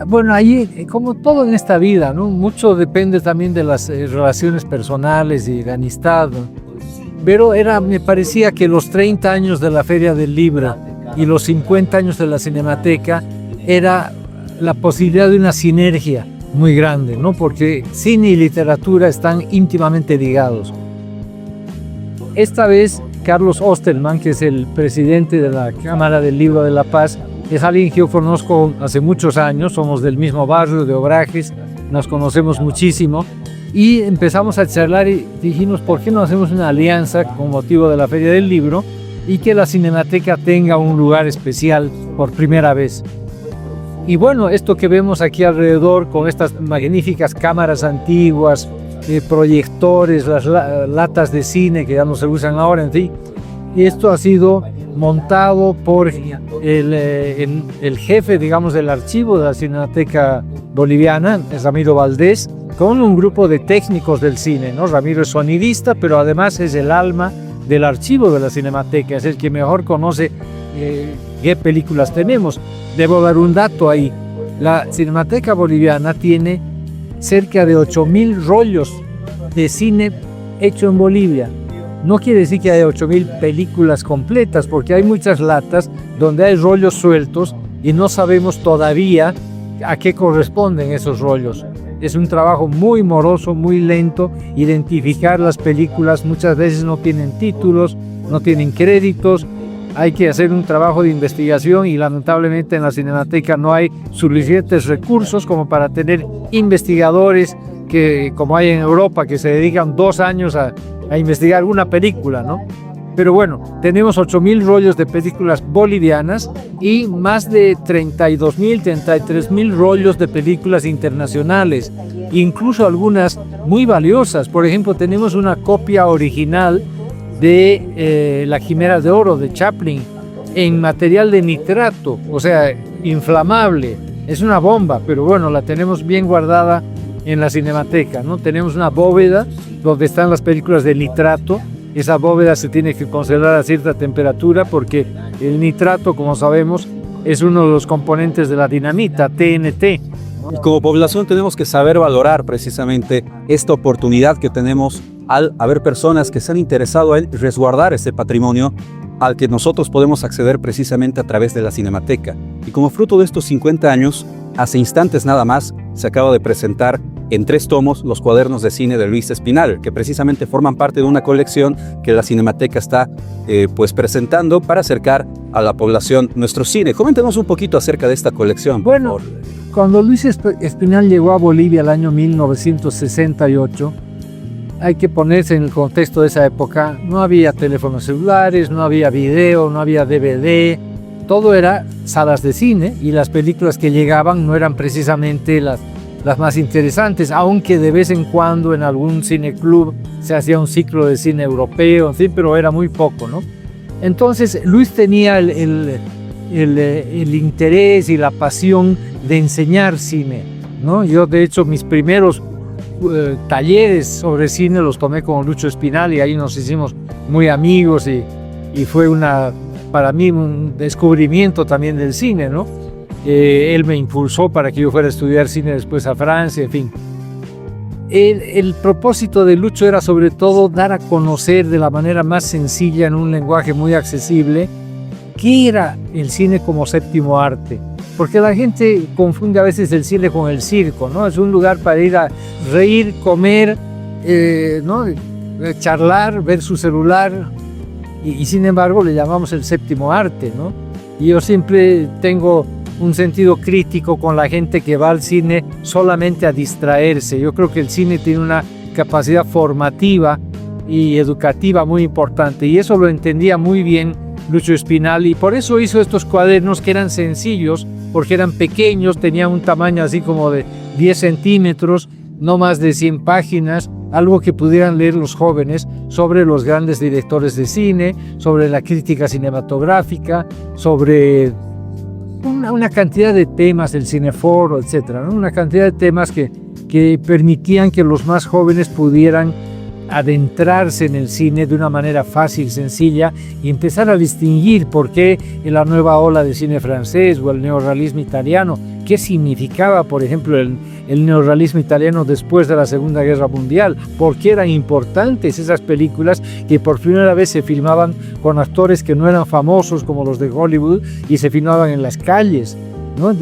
Bueno, ahí, como todo en esta vida, ¿no? Mucho depende también de las relaciones personales y de amistad, ¿no? Pero me parecía que los 30 años de la Feria del Libro y los 50 años de la Cinemateca era la posibilidad de una sinergia muy grande, ¿no? Porque cine y literatura están íntimamente ligados. Esta vez, Carlos Osterman, que es el presidente de la Cámara del Libro de La Paz, es alguien que yo conozco hace muchos años, somos del mismo barrio de Obrajes, nos conocemos muchísimo, y empezamos a charlar y dijimos, ¿por qué no hacemos una alianza con motivo de la Feria del Libro y que la Cinemateca tenga un lugar especial por primera vez? Y bueno, esto que vemos aquí alrededor con estas magníficas cámaras antiguas, proyectores, las latas de cine que ya no se usan ahora, en fin, y esto ha sido montado por el jefe, digamos, del archivo de la Cinemateca Boliviana, es Ramiro Valdés, con un grupo de técnicos del cine, ¿no? Ramiro es sonidista, pero además es el alma del archivo de la Cinemateca, es el que mejor conoce qué películas tenemos. Debo dar un dato ahí. La Cinemateca Boliviana tiene cerca de 8.000 rollos de cine hecho en Bolivia. No quiere decir que haya 8.000 películas completas, porque hay muchas latas donde hay rollos sueltos y no sabemos todavía a qué corresponden esos rollos. Es un trabajo muy moroso, muy lento. Identificar las películas muchas veces no tienen títulos, no tienen créditos. Hay que hacer un trabajo de investigación y lamentablemente en la Cinemateca no hay suficientes recursos como para tener investigadores que, como hay en Europa, que se dedican 2 años a investigar una película, ¿no? Pero bueno, tenemos 8.000 rollos de películas bolivianas y más de 32.000, 33.000 rollos de películas internacionales, incluso algunas muy valiosas. Por ejemplo, tenemos una copia original de La Quimera de Oro de Chaplin en material de nitrato, o sea, inflamable. Es una bomba, pero bueno, la tenemos bien guardada en la Cinemateca, ¿no? Tenemos una bóveda donde están las películas de nitrato. Esa bóveda se tiene que conservar a cierta temperatura porque el nitrato, como sabemos, es uno de los componentes de la dinamita, TNT. Y como población tenemos que saber valorar precisamente esta oportunidad que tenemos al haber personas que se han interesado en resguardar este patrimonio al que nosotros podemos acceder precisamente a través de la Cinemateca. Y como fruto de estos 50 años, hace instantes nada más, se acaba de presentar en 3 tomos los cuadernos de cine de Luis Espinal, que precisamente forman parte de una colección que la Cinemateca está pues presentando para acercar a la población nuestro cine. Coméntenos un poquito acerca de esta colección. Bueno, cuando Luis Espinal llegó a Bolivia el año 1968, hay que ponerse en el contexto de esa época. No había teléfonos celulares, no había video, no había DVD. Todo era salas de cine y las películas que llegaban no eran precisamente las más interesantes, aunque de vez en cuando en algún cineclub se hacía un ciclo de cine europeo, en fin, pero era muy poco, ¿no? Entonces Luis tenía el interés y la pasión de enseñar cine, ¿no? Yo, de hecho, mis primeros talleres sobre cine los tomé con Lucho Espinal y ahí nos hicimos muy amigos y fue para mí un descubrimiento también del cine, ¿no? Él me impulsó para que yo fuera a estudiar cine después a Francia, en fin. El propósito de Lucho era sobre todo dar a conocer de la manera más sencilla, en un lenguaje muy accesible, qué era el cine como séptimo arte. Porque la gente confunde a veces el cine con el circo, ¿no? Es un lugar para ir a reír, comer, ¿no? Charlar, ver su celular, y sin embargo le llamamos el séptimo arte, ¿no? Y yo siempre tengo un sentido crítico con la gente que va al cine solamente a distraerse. Yo creo que el cine tiene una capacidad formativa y educativa muy importante, y eso lo entendía muy bien Lucho Espinal, y por eso hizo estos cuadernos que eran sencillos, porque eran pequeños, tenían un tamaño así como de 10 centímetros, no más de 100 páginas, algo que pudieran leer los jóvenes sobre los grandes directores de cine, sobre la crítica cinematográfica, sobre una cantidad de temas, el cineforo, etcétera, ¿no? Una cantidad de temas que permitían que los más jóvenes pudieran adentrarse en el cine de una manera fácil, sencilla, y empezar a distinguir por qué la nueva ola de cine francés o el neorrealismo italiano, qué significaba, por ejemplo, el neorrealismo italiano después de la Segunda Guerra Mundial, por qué eran importantes esas películas que por primera vez se filmaban con actores que no eran famosos como los de Hollywood y se filmaban en las calles, ¿no?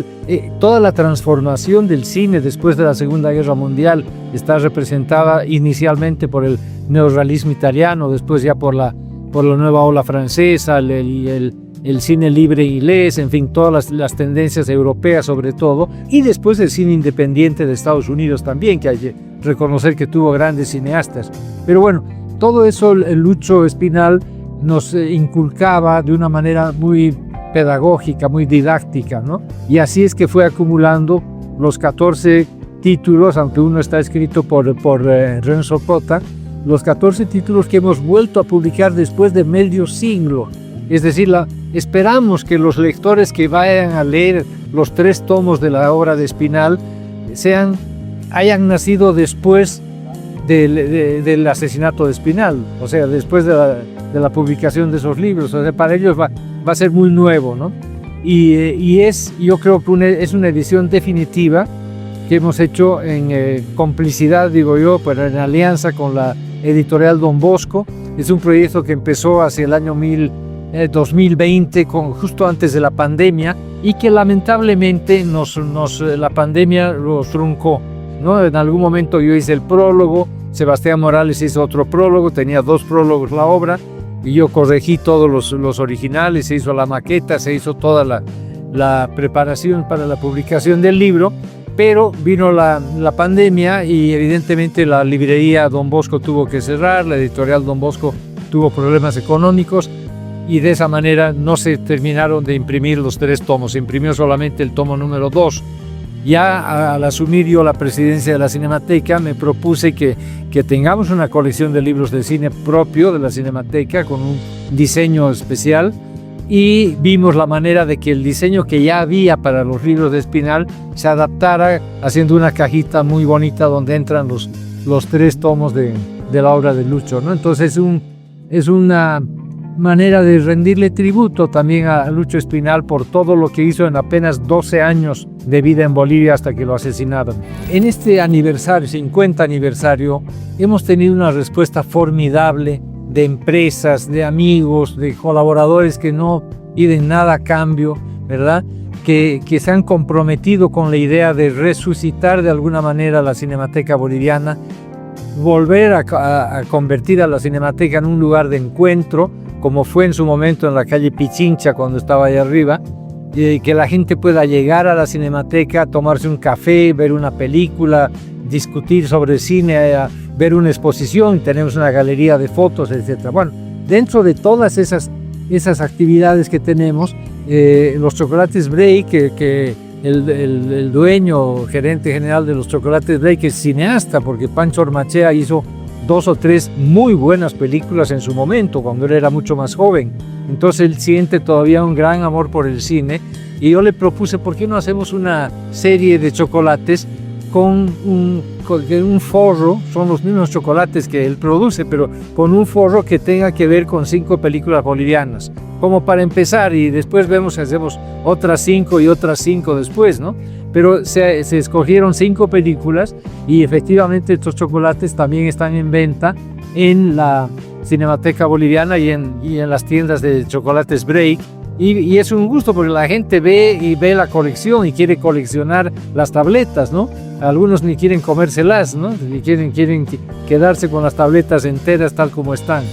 Toda la transformación del cine después de la Segunda Guerra Mundial está representada inicialmente por el neorrealismo italiano, después ya por la nueva ola francesa, el cine libre inglés, en fin, todas las tendencias europeas sobre todo, y después el cine independiente de Estados Unidos también, que hay que reconocer que tuvo grandes cineastas. Pero bueno, todo eso el Lucho Espinal nos inculcaba de una manera muy pedagógica, muy didáctica, ¿no? Y así es que fue acumulando los 14 títulos, aunque uno está escrito por Renzo Cota, los 14 títulos que hemos vuelto a publicar después de medio siglo. Es decir, esperamos que los lectores que vayan a leer los 3 tomos de la obra de Espinal hayan nacido después del asesinato de Espinal, o sea, después de la publicación de esos libros. O sea, para ellos va a ser muy nuevo, ¿no? Y yo creo que es una edición definitiva que hemos hecho en complicidad, digo yo, pero en alianza con la editorial Don Bosco. Es un proyecto que empezó hacia el año 2020, justo antes de la pandemia, y que lamentablemente la pandemia lo truncó, ¿no? En algún momento yo hice el prólogo, Sebastián Morales hizo otro prólogo, tenía 2 prólogos la obra, y yo corregí todos los originales, se hizo la maqueta, se hizo toda la preparación para la publicación del libro, pero vino la pandemia y evidentemente la librería Don Bosco tuvo que cerrar, la editorial Don Bosco tuvo problemas económicos y de esa manera no se terminaron de imprimir los 3 tomos, se imprimió solamente el tomo número 2. Ya al asumir yo la presidencia de la Cinemateca me propuse que tengamos una colección de libros de cine propio de la Cinemateca con un diseño especial, y vimos la manera de que el diseño que ya había para los libros de Espinal se adaptara haciendo una cajita muy bonita donde entran los 3 tomos de la obra de Lucho, ¿no? Entonces es una manera de rendirle tributo también a Lucho Espinal por todo lo que hizo en apenas 12 años de vida en Bolivia hasta que lo asesinaron. En este aniversario, 50 aniversario, hemos tenido una respuesta formidable de empresas, de amigos, de colaboradores que no piden nada a cambio, ¿verdad? Que se han comprometido con la idea de resucitar de alguna manera la Cinemateca Boliviana, volver a convertir a la Cinemateca en un lugar de encuentro, como fue en su momento en la calle Pichincha cuando estaba ahí arriba, que la gente pueda llegar a la Cinemateca, tomarse un café, ver una película, discutir sobre cine, ver una exposición, tenemos una galería de fotos, etc. Bueno, dentro de todas esas actividades que tenemos, los Chocolates Break, que el dueño, gerente general de los Chocolates Break es cineasta, porque Pancho Ormachea hizo 2 o 3 muy buenas películas en su momento, cuando él era mucho más joven. Entonces él siente todavía un gran amor por el cine, y yo le propuse, ¿por qué no hacemos una serie de chocolates con un forro? Son los mismos chocolates que él produce, pero con un forro que tenga que ver con 5 películas bolivianas, como para empezar, y después vemos si hacemos otras 5 y otras 5 después, ¿no? Pero se escogieron 5 películas, y efectivamente estos chocolates también están en venta en la Cinemateca Boliviana y en las tiendas de Chocolates Break. Y es un gusto porque la gente ve la colección y quiere coleccionar las tabletas, ¿no? Algunos ni quieren comérselas, ¿no? Ni quieren quedarse con las tabletas enteras tal como están.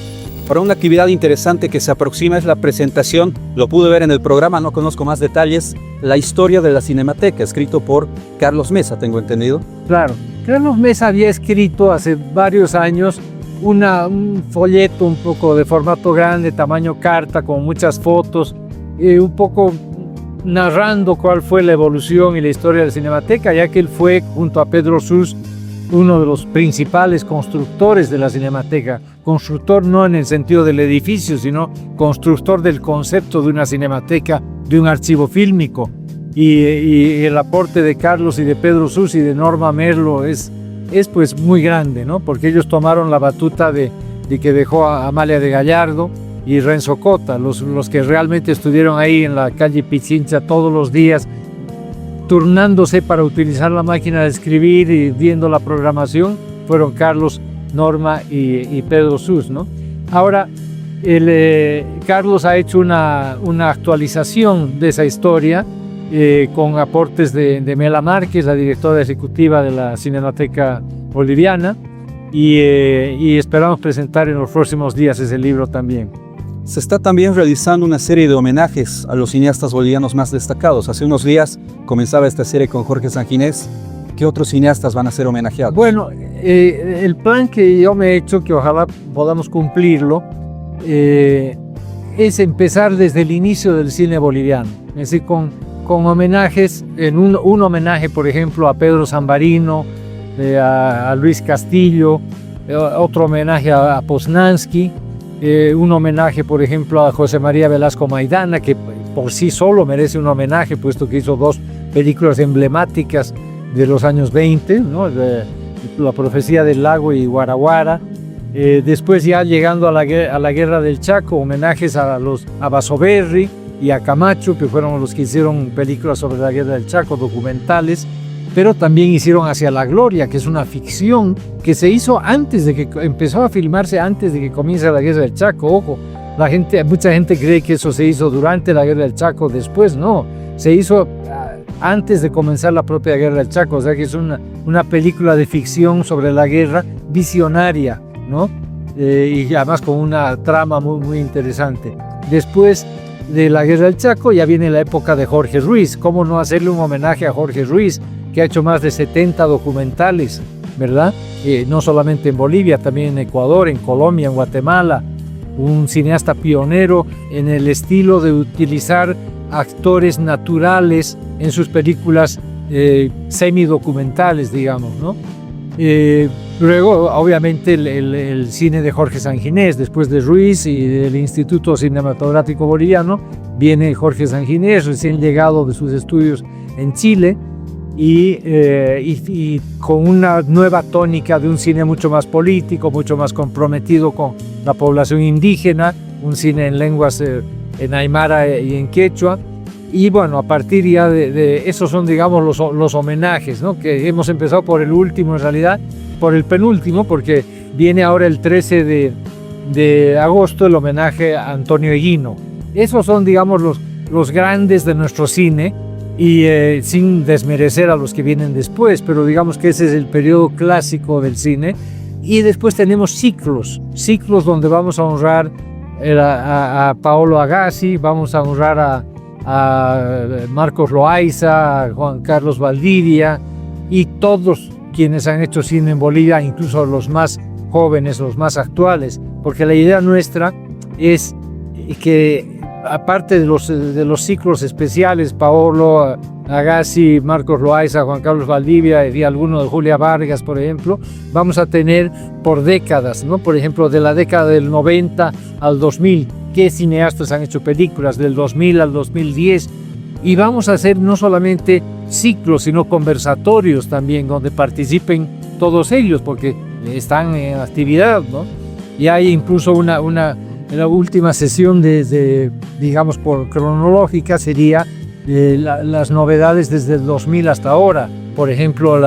Para una actividad interesante que se aproxima es la presentación, lo pude ver en el programa, no conozco más detalles, La historia de la Cinemateca, escrito por Carlos Mesa, tengo entendido. Claro, Carlos Mesa había escrito hace varios años un folleto un poco de formato grande, tamaño carta, con muchas fotos, un poco narrando cuál fue la evolución y la historia de la Cinemateca, ya que él fue, junto a Pedro Sus, uno de los principales constructores de la Cinemateca. Constructor no en el sentido del edificio, sino constructor del concepto de una cinemateca, de un archivo fílmico. Y el aporte de Carlos y de Pedro Sus y de Norma Merlo es pues muy grande, ¿no? Porque ellos tomaron la batuta de que dejó a Amalia de Gallardo y Renzo Cota, los que realmente estuvieron ahí en la calle Pichincha todos los días, turnándose para utilizar la máquina de escribir y viendo la programación, fueron Carlos, Norma y Pedro Sus, ¿no? Ahora, Carlos ha hecho una actualización de esa historia con aportes de Mela Márquez, la directora ejecutiva de la Cinemateca Boliviana, y esperamos presentar en los próximos días ese libro también. Se está también realizando una serie de homenajes a los cineastas bolivianos más destacados. Hace unos días comenzaba esta serie con Jorge Sanginés. ¿Qué otros cineastas van a ser homenajeados? Bueno, el plan que yo me he hecho, que ojalá podamos cumplirlo, es empezar desde el inicio del cine boliviano. Es decir, con homenajes, un homenaje, por ejemplo, a Pedro Zambarino, a Luis Castillo, otro homenaje a Poznansky, un homenaje, por ejemplo, a José María Velasco Maidana, que por sí solo merece un homenaje, puesto que hizo 2 películas emblemáticas de los años 20, ¿no? La profecía del lago y Guaraguara. Después, ya llegando a la guerra del Chaco, homenajes a Basoberri y a Camacho, que fueron los que hicieron películas sobre la guerra del Chaco, documentales, pero también hicieron Hacia la Gloria, que es una ficción que se hizo antes de que empezó a filmarse, antes de que comience la guerra del Chaco. Ojo, mucha gente cree que eso se hizo durante la guerra del Chaco, después no, se hizo antes de comenzar la propia Guerra del Chaco, o sea que es una película de ficción sobre la guerra visionaria, ¿no? Y además con una trama muy, muy interesante. Después de la Guerra del Chaco ya viene la época de Jorge Ruiz. ¿Cómo no hacerle un homenaje a Jorge Ruiz, que ha hecho más de 70 documentales, ¿verdad? No solamente en Bolivia, también en Ecuador, en Colombia, en Guatemala. Un cineasta pionero en el estilo de utilizar actores naturales en sus películas semidocumentales, digamos, ¿no? Luego, obviamente, el cine de Jorge Sanginés, después de Ruiz y del Instituto Cinematográfico Boliviano, viene Jorge Sanginés, recién llegado de sus estudios en Chile, y con una nueva tónica de un cine mucho más político, mucho más comprometido con la población indígena, un cine en lenguas en aymara y en quechua. Y bueno, a partir ya de esos son, digamos, los homenajes, ¿no? Que hemos empezado por el último, en realidad, por el penúltimo, porque viene ahora el 13 de agosto el homenaje a Antonio Eguino. Esos son, digamos, los grandes de nuestro cine, y sin desmerecer a los que vienen después, pero digamos que ese es el periodo clásico del cine. Y después tenemos ciclos donde vamos a honrar a Paolo Agassi, vamos a honrar a Marcos Loaiza, a Juan Carlos Valdivia y todos quienes han hecho cine en Bolivia, incluso los más jóvenes, los más actuales, porque la idea nuestra es que aparte de los ciclos especiales, Paolo Agassi, Marcos Loaiza, Juan Carlos Valdivia y alguno de Julia Vargas, por ejemplo, vamos a tener por décadas, ¿no? Por ejemplo, de la década del 90 al 2000, qué cineastas han hecho películas del 2000 al 2010, y vamos a hacer no solamente ciclos, sino conversatorios también, donde participen todos ellos, porque están en actividad, ¿no? Y hay incluso la última sesión digamos, por cronológica sería las novedades desde el 2000 hasta ahora. Por ejemplo,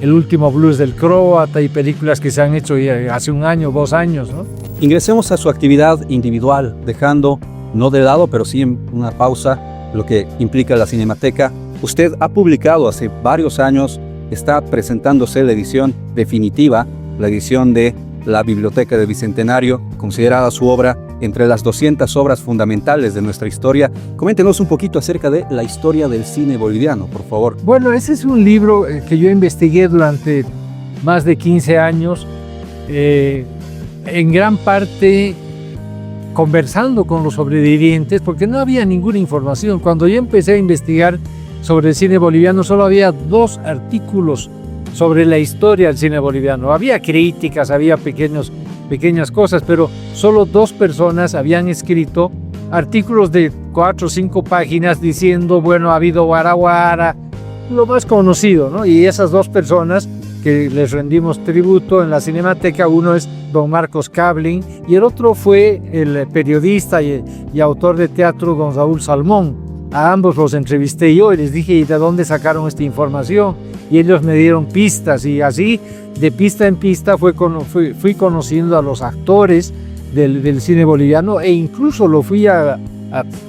el último blues del croata y películas que se han hecho hace un año, 2 años, ¿no? Ingresemos a su actividad individual, dejando, no de lado, pero sí en una pausa, lo que implica la Cinemateca. Usted ha publicado hace varios años, está presentándose la edición definitiva, la edición de la Biblioteca del Bicentenario, considerada su obra entre las 200 obras fundamentales de nuestra historia. Coméntenos un poquito acerca de la historia del cine boliviano, por favor. Bueno, ese es un libro que yo investigué durante más de 15 años, en gran parte conversando con los sobrevivientes, porque no había ninguna información. Cuando yo empecé a investigar sobre el cine boliviano, solo había 2 artículos sobre la historia del cine boliviano. Había críticas, había pequeñas cosas, pero solo 2 personas habían escrito artículos de 4 o 5 páginas diciendo, bueno, ha habido Guaraguara, lo más conocido, ¿no? Y esas 2 personas que les rendimos tributo en la Cinemateca, uno es don Marcos Kablin y el otro fue el periodista y autor de teatro don Raúl Salmón. A ambos los entrevisté yo y les dije, ¿y de dónde sacaron esta información? Y ellos me dieron pistas, y así de pista en pista fui conociendo a los actores del cine boliviano, e incluso lo fui a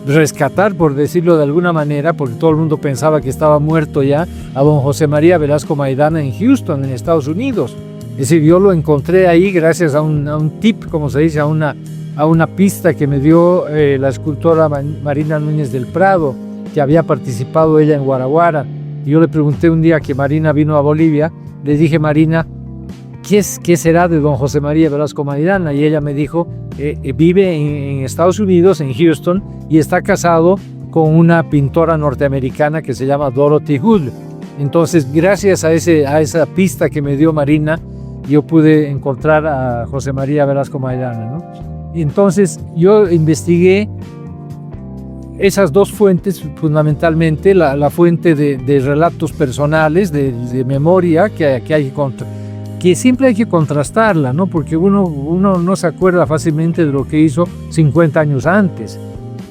rescatar, por decirlo de alguna manera, porque todo el mundo pensaba que estaba muerto ya, a don José María Velasco Maidana en Houston, en Estados Unidos. Es decir, yo lo encontré ahí gracias a un tip, como se dice, a una pista que me dio la escultora Marina Núñez del Prado, que había participado ella en Guaraguara. Y yo le pregunté un día que Marina vino a Bolivia, le dije, Marina, ¿qué será de don José María Velasco Maidana? Y ella me dijo, vive en Estados Unidos, en Houston, y está casado con una pintora norteamericana que se llama Dorothy Hood. Entonces, gracias a esa pista que me dio Marina, yo pude encontrar a José María Velasco Maidana, ¿no? Entonces, yo investigué esas 2 fuentes, fundamentalmente la fuente de relatos personales, de memoria, que siempre hay que contrastarla, ¿no? Porque uno no se acuerda fácilmente de lo que hizo 50 años antes.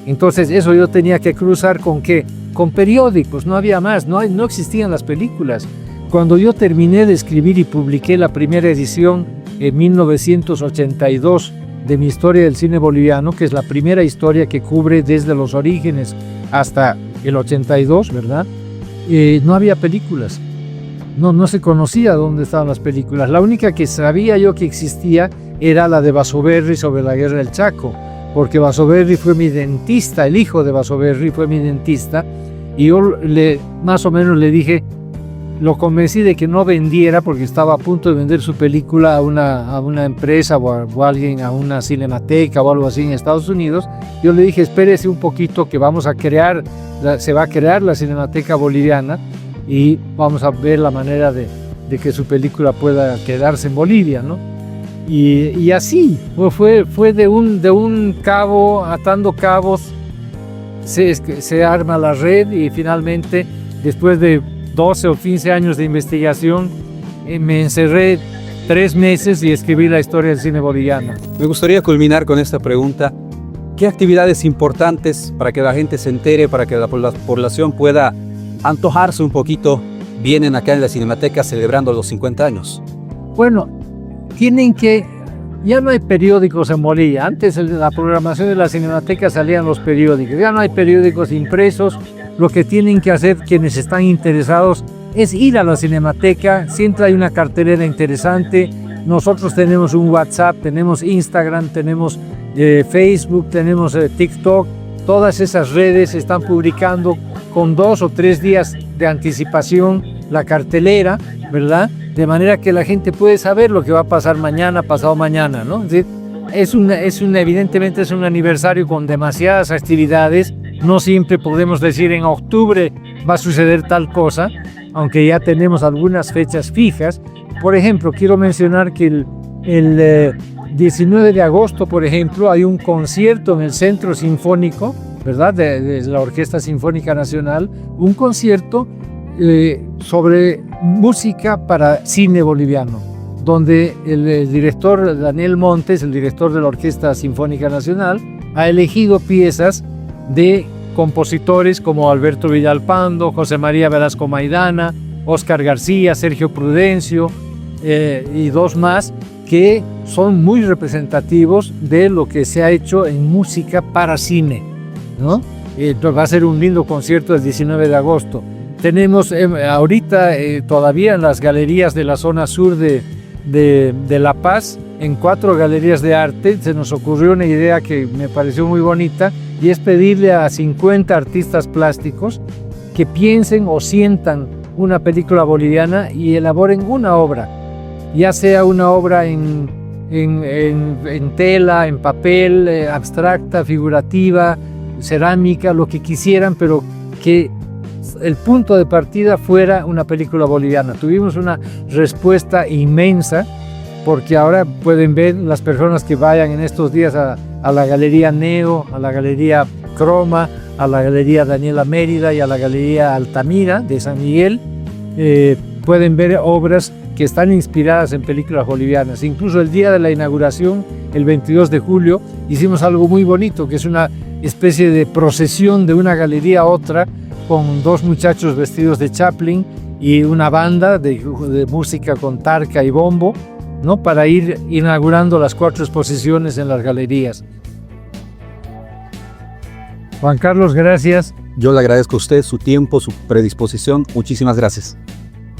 Entonces eso yo tenía que cruzar ¿con qué? Con periódicos, no había más, no existían las películas. Cuando yo terminé de escribir y publiqué la primera edición en 1982 de mi historia del cine boliviano, que es la primera historia que cubre desde los orígenes hasta el 82, ¿verdad? no había películas. No se conocía dónde estaban las películas. La única que sabía yo que existía era la de Basoberri sobre la guerra del Chaco, porque Basoberri fue mi dentista, el hijo de Basoberri fue mi dentista, y yo más o menos le dije, lo convencí de que no vendiera porque estaba a punto de vender su película a una empresa o a alguien, a una cinemateca o algo así en Estados Unidos. Yo le dije, espérese un poquito que se va a crear la Cinemateca Boliviana y vamos a ver la manera de que su película pueda quedarse en Bolivia, ¿no? Y así, fue de un cabo, atando cabos, se arma la red y finalmente, después de 12 o 15 años de investigación, me encerré 3 meses y escribí la historia del cine boliviano. Me gustaría culminar con esta pregunta. ¿Qué actividades importantes para que la gente se entere, para que la población pueda antojarse un poquito, vienen acá en la Cinemateca celebrando los 50 años? Bueno, ya no hay periódicos en Bolivia. Antes la programación de la Cinemateca salían los periódicos, ya no hay periódicos impresos. Lo que tienen que hacer quienes están interesados es ir a la Cinemateca. Siempre hay una cartelera interesante. Nosotros tenemos un WhatsApp, tenemos Instagram, tenemos Facebook, tenemos TikTok. Todas esas redes están publicando con 2 o 3 días de anticipación la cartelera, ¿verdad? De manera que la gente puede saber lo que va a pasar mañana, pasado mañana, ¿no? Evidentemente es un aniversario con demasiadas actividades. No siempre podemos decir en octubre va a suceder tal cosa, aunque ya tenemos algunas fechas fijas. Por ejemplo, quiero mencionar que el 19 de agosto, por ejemplo, hay un concierto en el Centro Sinfónico, ¿verdad? De la Orquesta Sinfónica Nacional, un concierto sobre música para cine boliviano, donde el director Daniel Montes, el director de la Orquesta Sinfónica Nacional, ha elegido piezas de compositores como Alberto Villalpando, José María Velasco Maidana, Óscar García, Sergio Prudencio y 2 más que son muy representativos de lo que se ha hecho en música para cine, ¿no? Entonces va a ser un lindo concierto el 19 de agosto. Tenemos ahorita todavía en las galerías de la zona sur de La Paz, en 4 galerías de arte, se nos ocurrió una idea que me pareció muy bonita, y es pedirle a 50 artistas plásticos que piensen o sientan una película boliviana y elaboren una obra, ya sea una obra en tela, en papel, abstracta, figurativa, cerámica, lo que quisieran, pero que el punto de partida fuera una película boliviana. Tuvimos una respuesta inmensa, porque ahora pueden ver las personas que vayan en estos días a la Galería Neo, a la Galería Croma, a la Galería Daniela Mérida y a la Galería Altamira de San Miguel, pueden ver obras que están inspiradas en películas bolivianas. Incluso el día de la inauguración, el 22 de julio, hicimos algo muy bonito, que es una especie de procesión de una galería a otra, con 2 muchachos vestidos de Chaplin y una banda de música con tarca y bombo, ¿no? Para ir inaugurando las 4 exposiciones en las galerías. Juan Carlos, gracias. Yo le agradezco a usted su tiempo, su predisposición. Muchísimas gracias.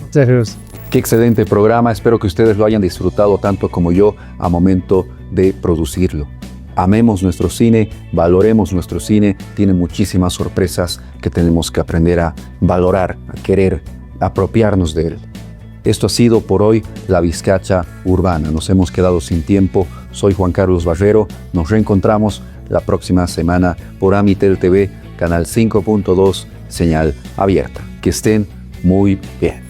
Muchas gracias. Qué excelente programa. Espero que ustedes lo hayan disfrutado tanto como yo a momento de producirlo. Amemos nuestro cine, valoremos nuestro cine. Tiene muchísimas sorpresas que tenemos que aprender a valorar, a querer, a apropiarnos de él. Esto ha sido por hoy La Vizcacha Urbana. Nos hemos quedado sin tiempo. Soy Juan Carlos Barrero. Nos reencontramos la próxima semana por Amitel TV, canal 5.2, señal abierta. Que estén muy bien.